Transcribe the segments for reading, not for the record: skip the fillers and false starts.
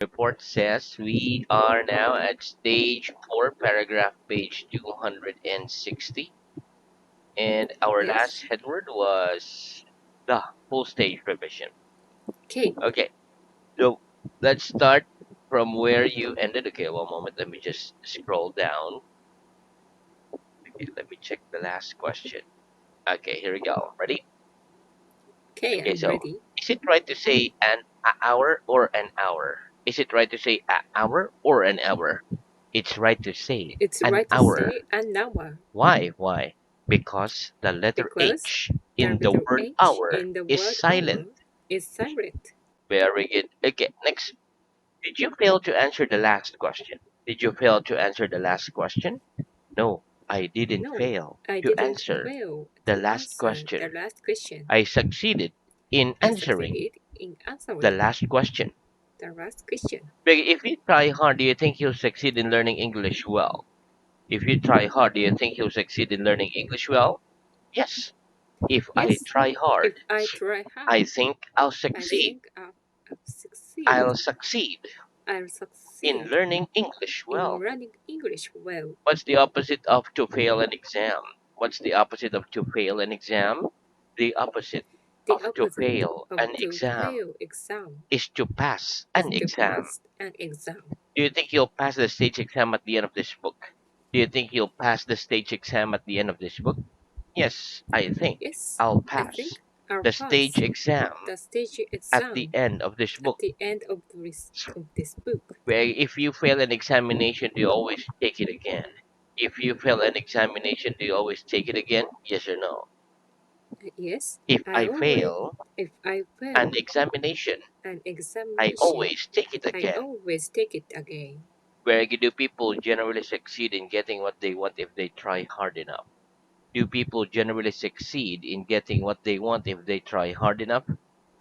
Report says we are now at stage 4, paragraph page 260, and our Yes. last headword was the full stage revision. Okay. Okay, so let's start from where you ended. Okay, one moment, let me just scroll down. Okay, let me check the last question. Okay, here we go. Ready? Okay, Okay, I'm so ready. is it right to say an hour or an hour? Is it right to say an hour or an hour? It's right to say It's an right to hour. say an hour Why? Why? Because the letter because H the in the letter word H hour in the is word silent. hour is silent. Very good. Okay, next. Did you fail to answer the last question? Did you fail to answer the last question? No, I didn't No, fail I to didn't answer fail the to last answer the question. last question. I succeeded in I answering succeeded in the answering last question. the last question. But if you try hard, do you think you'll succeed in learning English well? If you try hard, do you think you'll succeed in learning English well? Yes. If I Yes, try if hard, I try I hard, think I'll I succeed. think I'll succeed. I'll succeed I'll in succeed learning English in well. learning English well. What's the opposite of to fail an exam? What's the opposite of to fail an exam? The opposite The of to opposite fail of an to exam fail exam is to pass is an to exam. pass an exam. Do you think you'll pass the stage exam at the end of this book? Do you think you'll pass the stage exam at the end of this book? Yes, I think Yes, I'll I pass think I'll the pass stage exam the stage at the exam end of this at book. the end of this book. Where if you fail an examination, do you always take it again? If you fail an examination, do you always take it again? Yes or no? Yes, If I I always fail if I an fail examination, an I examination, always take it I again. always take it again. Where do people generally succeed in getting what they want if they try hard enough? Do people generally succeed in getting what they want if they try hard enough?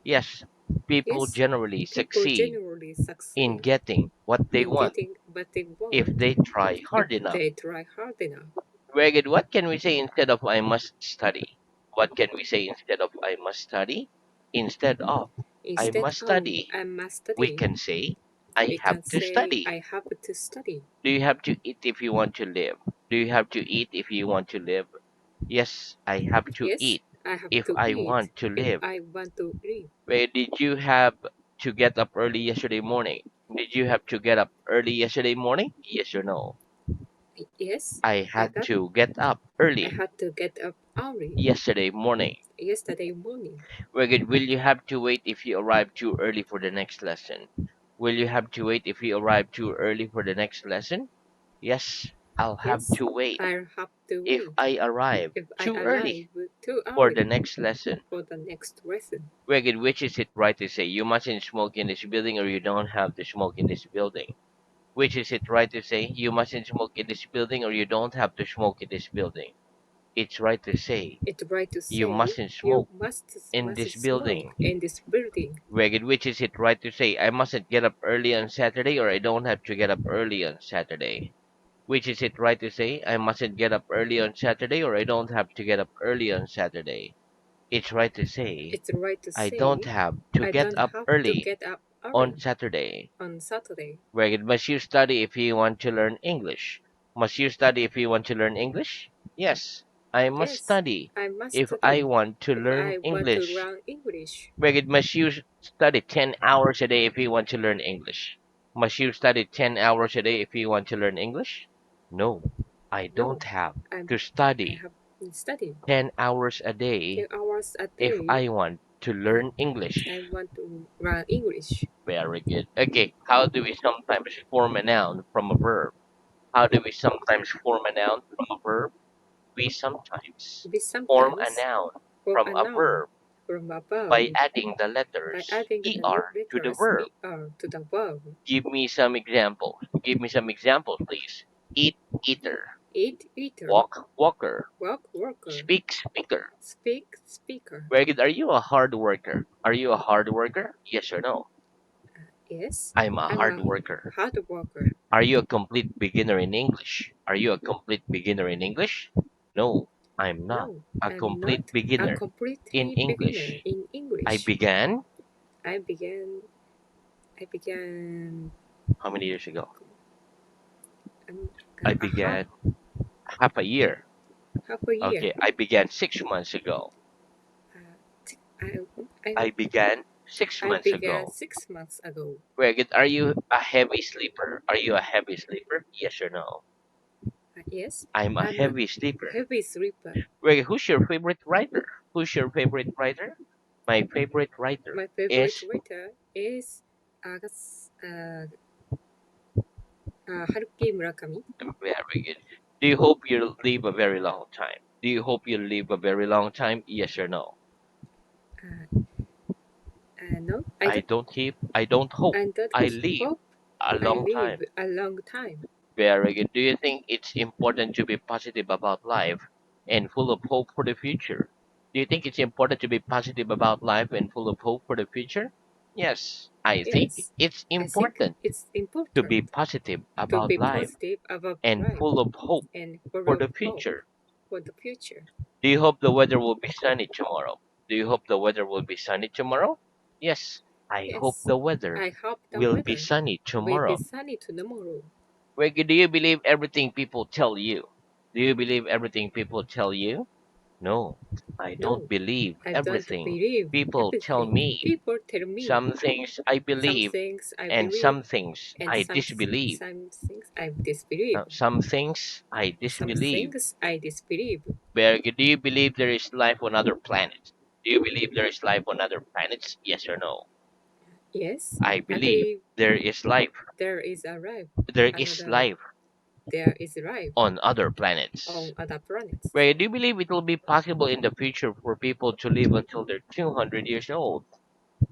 Yes, people Yes, generally people succeed generally in succeed getting what they in want getting what they if want they try if hard enough. they try hard enough. Very good. What can we say instead of I must study? What can we say instead of I must study? Instead of I Instead must of study, I must we study, can say I we have can to say study. I have to study. Do you have to eat if you want to live? Do you have to eat if you want to live? Yes, I have to Yes, eat I have if to I eat want to if live. I want to live. Where did you have to get up early yesterday morning? Did you have to get up early yesterday morning? Yes or no? Yes, I I had got to get up I early had to get up early yesterday morning. yesterday morning. Very good. Will you have to wait if you arrive too early for the next lesson? Will you have to wait if you arrive too early for the next lesson? Yes, I'll have Yes, to wait I'll have to if wait I arrive if I too arrive early too for the early next lesson. for the next lesson. Very good. Which is it right to say? You mustn't smoke in this building or you don't have to smoke in this building. Which is it right to say? You mustn't smoke in this building or you don't have to smoke in this building. It's right to say It's right to you say mustn't you smoke in must this smoke building. in this building. Very good. Which is it right to say I mustn't get up early on Saturday or I don't have to get up early on Saturday? Which is it right to say I mustn't get up early on Saturday or I don't have to get up early on Saturday? It's right to say It's right to I don't say have to I get don't up have to early get up on early Saturday. on Saturday. Very good. Must you study if you want to learn English? Must you study if you want to learn English? Yes, I must Yes, study I must if I study want to if learn I want to English. learn English. Very good. Must you study 10 hours a day if you want to learn English? Must you study 10 hours a day if you want to learn English? No, I don't No, have I'm, to I study have studied 10 hours a day 10 hours a if day. I want to I, learn English. I want to learn English. Very good. Okay, how do we sometimes form a noun from a verb? How do we sometimes form a noun from a verb? We sometimes We form a sometimes noun form from a a noun verb from a by verb adding the by letters adding the er to the letters verb. er to the verb. Give me some examples. Give me some examples, please. Eat, eater. Eat, eater. Walk, walker. Work, worker. Speak, speaker. Speak, speaker. Very good. Are you a hard worker? Are you a hard worker? Yes or no? Yes, I'm a I'm hard a worker. hard worker. Are you a complete beginner in English? Are you a complete beginner in English? No, I'm not No, a I'm complete not a beginner in complete beginner English. in I English. began I began I began How many years ago? um, I a half began half a year. half a year. Okay, I began 6 months ago. Uh, I, I I began six I months began ago. 6 months ago. Very good. Are you a heavy sleeper? Are you a heavy sleeper? Yes or no? Yes, I'm a I'm a heavy sleeper. heavy sleeper. Very good. Who's your favorite writer? Who's your favorite writer? My favorite writer My favorite is writer is Haruki Murakami. very good. Do you hope you'll live a very long time? Do you hope you'll live a very long time? Yes or no? Uh, no, I don't keep. I don't hope. I don't I live hope a I long live time. a long time. Very good. Do you think it's important to be positive about life and full of hope for the future? Do you think it's important to be positive about life and full of hope for the future? Yes, I think Yes, it's I think important it's to important be positive to about be life positive about and life full of hope and full for of the hope future. for the future. Do you hope the weather will be sunny tomorrow? Do you hope the weather will be sunny tomorrow? Yes, I hope Yes, the weather I hope the will be weather sunny will be tomorrow. sunny tomorrow. Reggie, do you believe everything people tell you? Do you believe everything people tell you? No, I don't No, believe I don't everything believe people tell everything. me. People tell me Some things I some believe things I and believe some things and I disbelieve. some things I disbelieve. Some things I Some disbelieve. things I disbelieve. Berg, do you believe there is life on other planets? Do you believe there is life on other planets? Yes or no? Yes, I I believe believe there is life. there is a life. There is Another life there is life on other on planets. other planets. Ray, do you believe it will be possible in the future for people to live until they're 200 years old?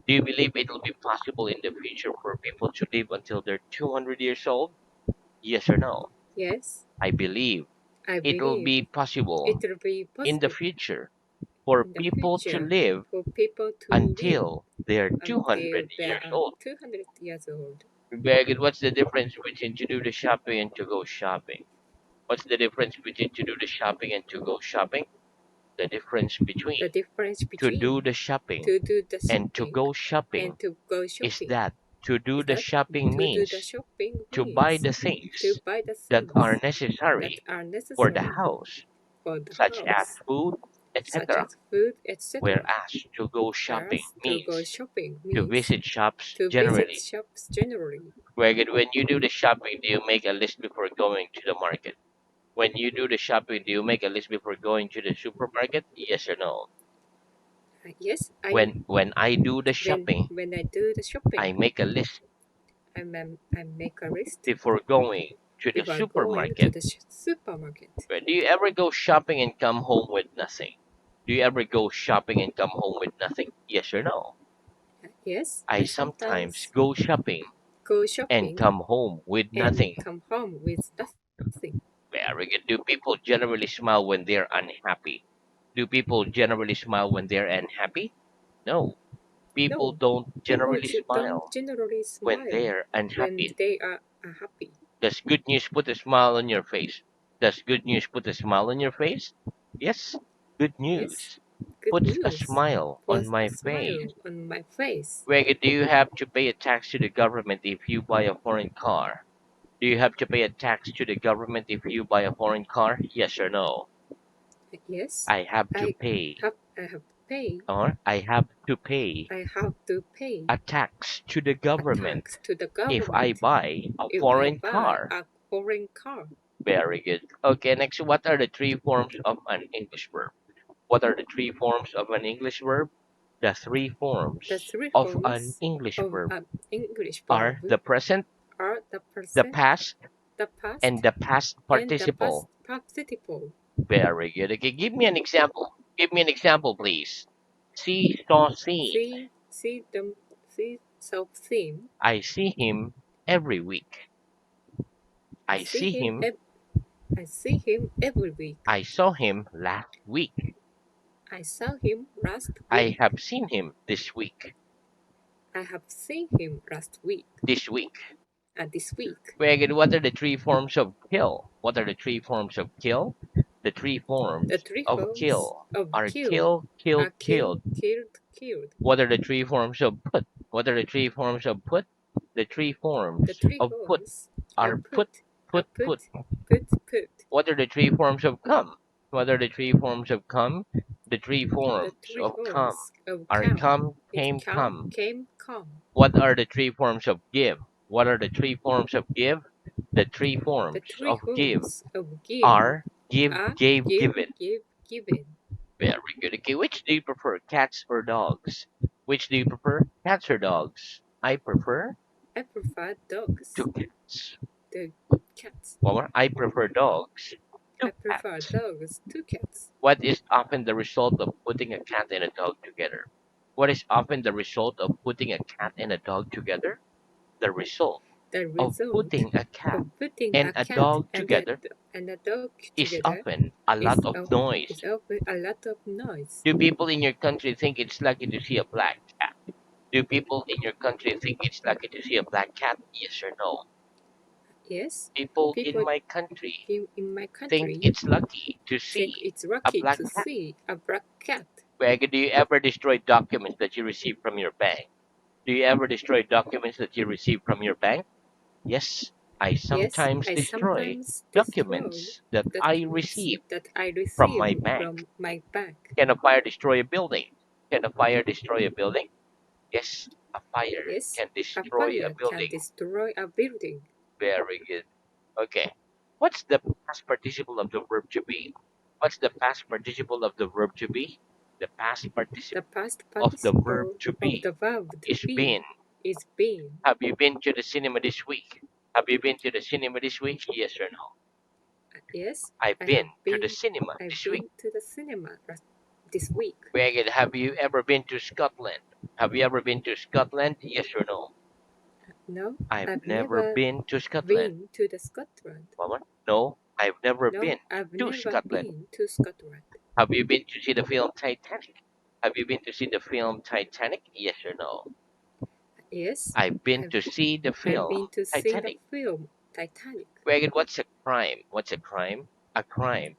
Do you believe it will be possible in the future for people to live until they're 200 years old? Yes or no? Yes, I believe I it will believe be it possible will be in the possible future for in the people to future live for people to live until they're until 200 they years are old. 200 years old. Very good. What's the difference between to do the shopping and to go shopping? What's the difference between to do the shopping and to go shopping? The difference between The difference to do between the shopping to do the and to shopping go shopping and to go is shopping that to do is the that shopping to do the means shopping to buy means the to things buy the that are things that necessary are for the necessary house, for the such as house, food, such etc. as food, etc. Whereas to go shopping Whereas to go means shopping to means visit shops to visit generally. shops generally. Where when you do the shopping, do you make a list before going to the market? When you do the shopping, do you make a list before going to the supermarket? Yes or no? Yes, When I do the shopping, when I do the shopping, I make a list I make a list before going to the before going to supermarket. the supermarket. But do you ever go shopping and come home with nothing? Do you ever go shopping and come home with nothing? Yes or no? Yes, I I sometimes sometimes go shopping go and shopping come home with and nothing. come home with nothing. Very good. Do people generally smile when they're unhappy? Do people generally smile when they're unhappy? No. People No, don't people generally don't smile generally when smile they're when unhappy. they are happy. Does good news put a smile on your face? Does good news put a smile on your face? Yes. Good Yes, news good puts a news smile on puts a my face. smile on my face. Wait, do you have to pay a tax to the government if you buy a foreign car? Do you have to pay a tax to the government if you buy a foreign car? Yes or no? Yes, I have to pay, I have to pay. or I have to pay I have to pay a tax to the a tax government to the if I government buy a if I foreign buy car. a foreign car. Very good. Okay, next, what are the three forms of an English verb? What are the three forms of an English verb? The three The forms three of an forms English of verb an English are verb the present, are the the present, past, the and past, the past and the past participle. participle. Very good. Okay, give me an example. Give me an example, please. See, saw, seen. See self-seen. I see him every week. I I see see him. him. I see him every week. I saw him last week. I saw him last I week. have seen him this week. I have seen him last week. This week. This week. Very good. What are the three forms of kill? What are the three forms of kill? The three The forms three of forms kill of are kill kill, killed, are kill, killed. killed, killed. What are the three forms of put? What are the three forms of put? The three The forms three of put forms are are put, put, put, put. put. What are the three forms of come? What are the three forms of come? The three The forms three of come forms of are come come, is came, come, come. came, come. What are the three forms of give? What are the three forms of give? The three The forms three of give forms of give are give, are gave, give, given. give, given. Very good. Okay, which do you prefer, cats or dogs? Which do you prefer, cats or dogs? I prefer I prefer dogs. two cats. The cats. One more. I prefer dogs. I Two prefer cats. dogs to cats. What is often the result of putting a cat and a dog together? What is often the result of putting a cat and a dog together? The result The of result putting a cat of putting and a a cat dog together and a dog is together often a lot of is noise. often a lot of noise. Do people in your country think it's lucky to see a black cat? Do people in your country think it's lucky to see a black cat? Yes or no? Yes, People in people my country in my think country it's lucky to think see it's a lucky black to cat. see a black cat. Greg, do you ever destroy documents that you receive from your bank? Do you ever destroy documents that you receive from your bank? Yes, I Yes, sometimes I destroy sometimes destroy documents that I documents receive that I from receive my bank. from my bank. Can a fire destroy a building? Can a fire destroy a building? Yes, a fire Yes, can a destroy a fire can building. destroy a building. Very good. Okay. What's the past participle of the verb to be? What's the past participle of the verb to be? The past The participle past of the verb participle to of be the verb to is be been. is been. Have you been to the cinema this week? Have you been to the cinema this week? Yes or no? Yes, I've I been have to the been. cinema I've this week. been to the cinema this week. Megan, have you ever been to Scotland? Have you ever been to Scotland? Yes or no? No, I've I've never never been to Scotland. been to the Scotland. Mama? No, I've never No, been I've to never Scotland. been to Scotland. Have you been to see the film Titanic? Have you been to see the film Titanic? Yes or no? Yes, I've been I've to see the I've film been to see the Titanic. film Titanic. Megan, what's a crime? What's a crime? A crime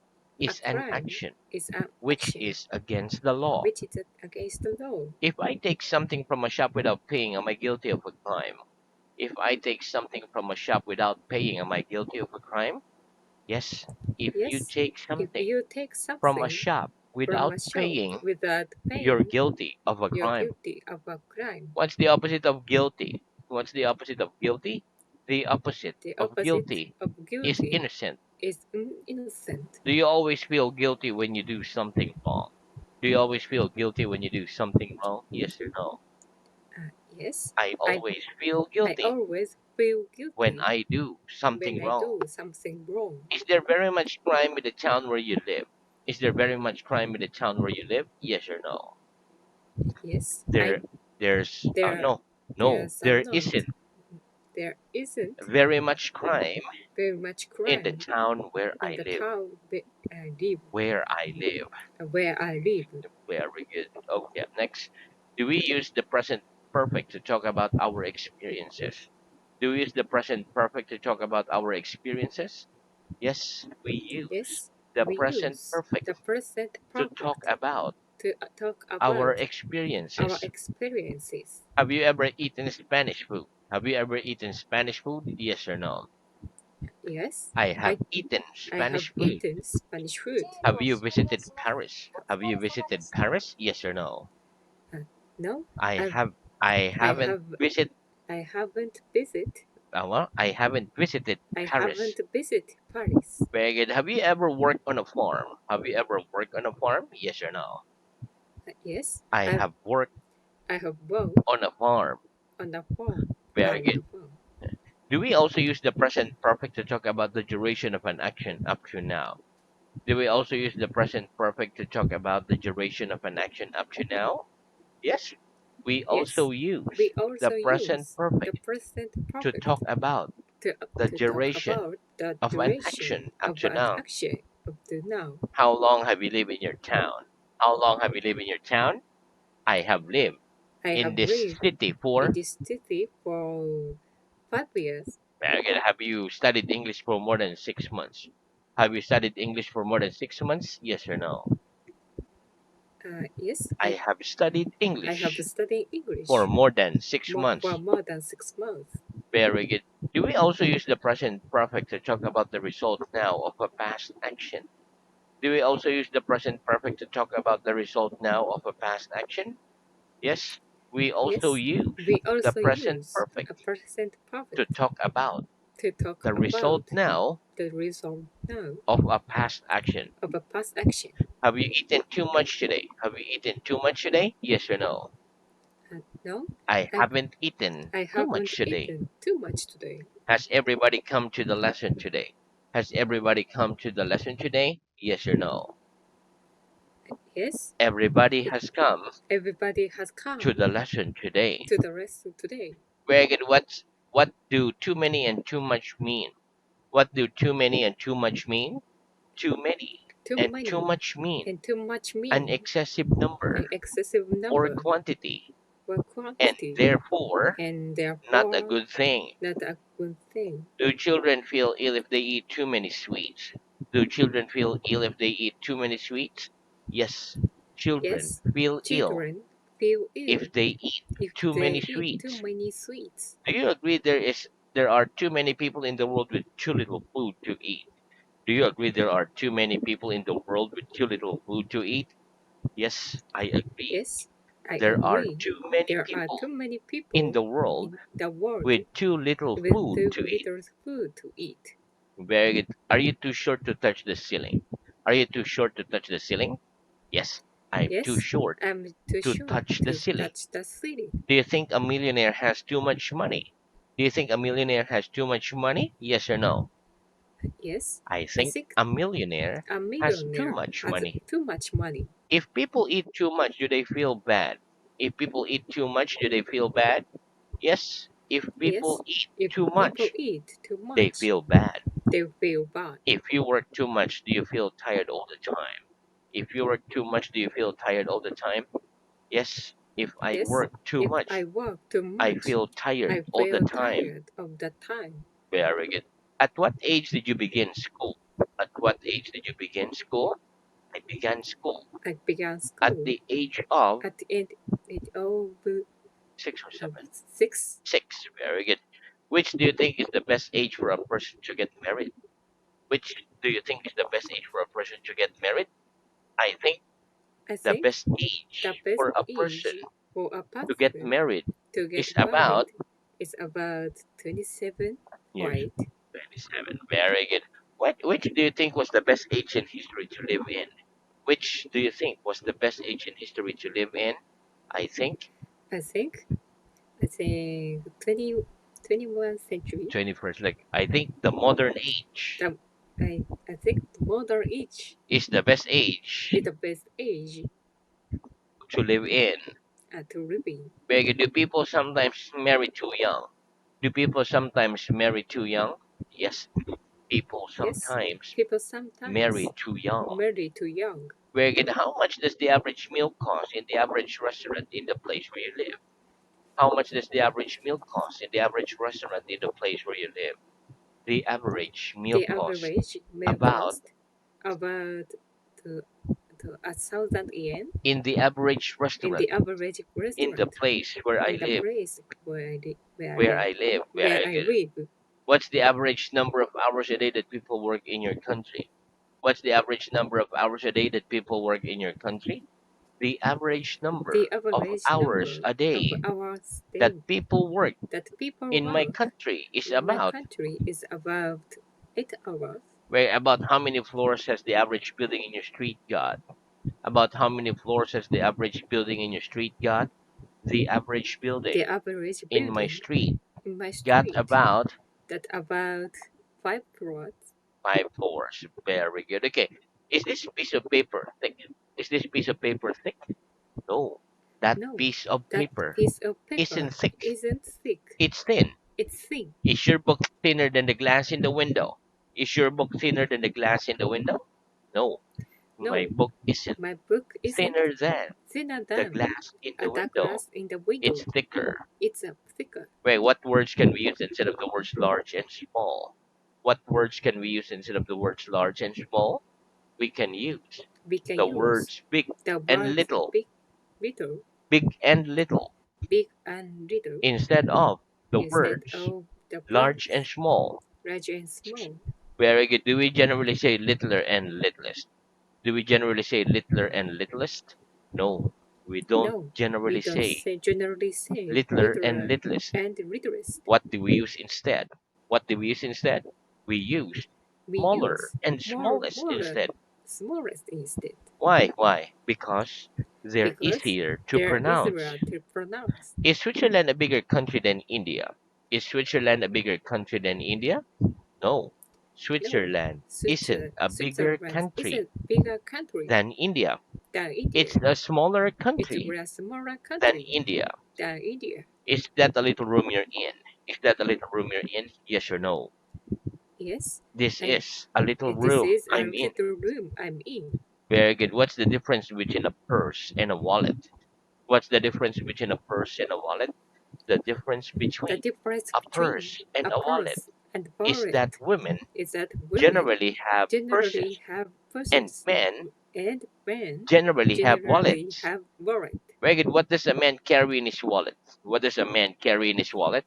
A is an crime action is an which action is against the law. which is against the law. If I take something from a shop without paying, am I guilty of a crime? If I take something from a shop without paying, am I guilty of a crime? Yes. If you Yes, take if something you take from a something shop from without a shop paying, without you're paying, guilty of a you're crime. guilty of a crime. What's the opposite of guilty? What's the opposite of guilty? The opposite The of opposite guilty of is guilty innocent. is innocent. Do you always feel guilty when you do something wrong? Do you always feel guilty when you do something wrong? Yes or no? Yes, I I always feel I guilty always feel when guilty I do when something I wrong. do something wrong. Is there very much crime in the town where you live? Is there very much crime in the town where you live? Yes or no? Yes, There, there's there no, no, there's there not isn't there isn't very much crime very much in the crime town where in I the live. town where I live. Where I live. Where I live. Very good. Okay, next. Do we use the present perfect to talk about our experiences? Do we use the present perfect to talk about our experiences? Yes, we use Yes, the we present use the perfect present to talk perfect about to talk our about our experiences. experiences. Have you ever eaten Spanish food? Have you ever eaten Spanish food? Yes or no? Yes, I have I eaten I have Spanish food. eaten Spanish food. Have you visited Paris? Have you visited Paris? Yes or no? Uh, no, I I've have. I I haven't have visited. I haven't visit Well, I haven't visited I Paris. haven't visited Paris. Very good. Have you ever worked on a farm? Have you ever worked on a farm? Yes or no? Yes, I have worked I have worked on a farm. on the farm. Very On good. the farm. Do we also use the present perfect to talk about the duration of an action up to now? Do we also use the present perfect to talk about the duration of an action up to now? Yes. We Yes, also use we the also present use the perfect present to perfect talk about the to talk duration about the of an duration action up of to an now. action up to now. How long have you lived in your town? How long have you lived in your town? I have lived I in have this lived city in for. this city for 5 years. Okay, have you studied English for more than 6 months? Have you studied English for more than 6 months? Yes or no? Yes, I have studied I have English studied for English more than six for months. more than 6 months. Very good. Do we also use the present perfect to talk about the result now of a past action? Do we also use the present perfect to talk about the result now of a past action? Yes, we also Yes, use we the also present use a perfect present to perfect talk about to talk the result about now the result now of a past action. of a past action. Have you eaten too much today? Have you eaten too much today? Yes or no? No, I I, haven't eaten I too haven't much today. eaten too much today. Has everybody come to the lesson today? Has everybody come to the lesson today? Yes or no? Yes, Everybody has come everybody has to come the lesson today. to the lesson today. Very good. What do too many and too much mean? What do too many and too much mean? Too many Too and too many much mean and too much an mean excessive an number excessive or number quantity, or and quantity, therefore and not a therefore good thing. not a good thing. Do children feel ill if they eat too many sweets? Do children feel ill if they eat too many sweets? Yes, children Yes, feel ill children feel ill if they eat if too many they eat too sweets. many sweets. Do you agree there are too many people in the world with too little food to eat? Do you agree there are too many people in the world with too little food to eat? Yes, I agree. Yes, I There are agree. too many There are too people many in people the world in the world with too little with food too to eat. little food to eat. Very good. Are you too short to touch the ceiling? Are you too short to touch the ceiling? Yes, I'm too Yes, short I'm too to short touch the to ceiling. touch the ceiling. Do you think a millionaire has too much money? Do you think a millionaire has too much money? Yes or no? Yes, I I think think a millionaire a has too millionaire much has money. too much money. If people eat too much, do they feel bad? If people eat too much, do they feel bad? Yes. If Yes, people eat if too people much, eat too they much, feel bad. they feel bad. If you work too much, do you feel tired all the time? If you work too much, do you feel tired all the time? Yes. If I Yes, work too if much, I work too I much, feel tired I all the feel time. tired of the time. Very good. At what age did you begin school? At what age did you begin school? I began school I began at school the age of at the age of 6 or 7. six. 6. Very good. Which do you think is the best age for a person to get married? Which do you think is the best age for a person to get married? I think I the think best the age best for a person age for a to get person married to is get married about is about 27, years right? 27. Very good. Which do you think was the best age in history to live in? Which do you think was the best age in history to live in? I think I think I think 21st century. 21st. Like I think the modern age The, I think the modern age is the best age is the best age to live in. to live in. Very good. Do people sometimes marry too young? Do people sometimes marry too young? Yes, people Yes, sometimes people marry sometimes too young. marry too young. Very good. How much does the average meal cost in the average restaurant in the place where you live? How much does the average meal cost in the average restaurant in the place where you live? The average meal The cost average meal about cost about to, to 1,000 yen in the average in restaurant the average in the restaurant place where I in the live. place where where I Where live. I live. Where Very I good. live. What's the average number of hours a day that people work in your country? What's the average number of hours a day that people work in your country? The average The number of average hours number a of day hours that people work that people in my work country is in my about country is about 8 hours. where about how many floors has the average building in your street got? About how many floors has the average building in your street got? The average The building average in my building street in my got street about that about 5 floors. 5 floors. Very good. Okay. Is this piece of paper thick? Is this piece of paper thick? No. That No, piece of that paper piece of isn't paper thick. isn't thick. It's thin. It's thin. Is your book thinner than the glass in the window? Is your book thinner than the glass in the window? No. My No, book isn't my book isn't thinner than thinner the than glass in a the dark window. glass in the It's window. thicker. It's a thicker. Wait, what words can we use instead of the words large and small? What words can we use instead of the words large and small? We can use We can the use words big the and words little, big, little, big and little, big and little instead of the instead words of The large and blocks, small. large and small. Very good. Do we generally say littler and littlest? Do we generally say littler and littlest? No, we don't No, we generally don't say say generally say littler and literal littlest. and littlest. What do we use instead? What do we use instead? We use We smaller use and smallest more instead. smallest instead Why? Why? Because they're because easier to they're pronounce. easier to pronounce. Is Switzerland a bigger country than India? Is Switzerland a bigger country than India? No. No, Switzerland isn't a bigger Switzerland is country a bigger country than India. than It's India. a smaller It's country a smaller than country India. than India. Is that a little room you're in? Is that a little room you're in? Yes or no? Yes, This and is a little this room is a I'm in. little room I'm in. Very good. What's the difference between a purse and a wallet? What's the difference between a purse and a wallet? The difference The between difference a between purse and a a wallet purse and is that wallet women is that women generally have generally purses have and purses men and men generally have generally wallets. have wallet. Very good. What does a man carry in his wallet? What does a man carry in his wallet?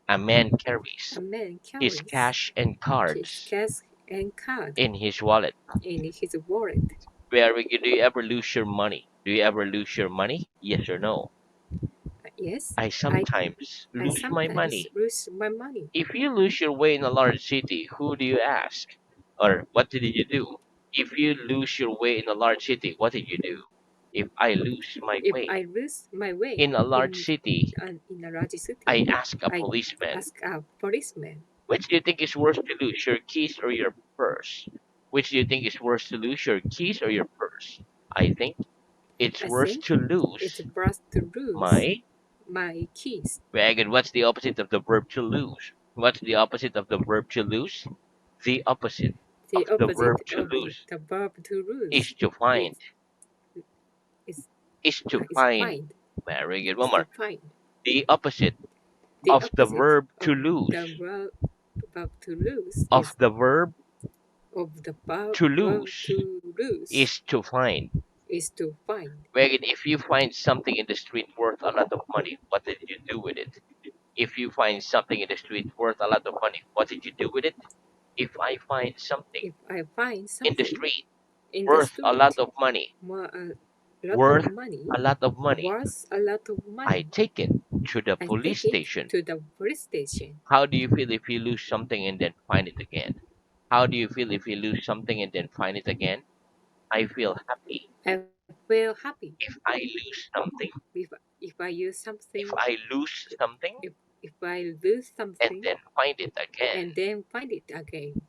A man carries A man his carries cash and his cards cash and card in his wallet. in his wallet. Very good. Do you ever lose your money? Do you ever lose your money? Yes or no? Yes, I I sometimes I lose my sometimes money. lose my money. If you lose your way in a large city, who do you ask? Or what did you do? If you lose your way in a large city, what did you do? If I lose my If way I lose my way in a large city, in a large I city, ask a I policeman, ask a policeman. which do you think is worse to lose, your keys or your purse? Which do you think is worse to lose, your keys or your purse? I think it's I worse think to it's lose worth to lose my my keys. wagon. What's the opposite of the verb to lose? What's the opposite of the verb to lose? The opposite of The the verb opposite to of lose the verb to is lose to is find. is Is to is find. find. Very good. One Is to more. find. The opposite The of the opposite verb to of lose. the verb to lose Of the verb of the to verb lose to lose is to find. is to find. Megan, if you find something in the street worth a lot of money, what did you do with it? If you find something in the street worth a lot of money, what did you do with it? If I find something If I find in the something street in the worth a lot street of money, more a lot of worth money, a lot of money, worth a lot of I money, take it to the I police take it station. to the police station. How do you feel if you lose something and then find it again? How do you feel if you lose something and then find it again? I feel happy I feel happy if I lose something. if I use If something I lose something if I lose and something then find it again, and then find it again.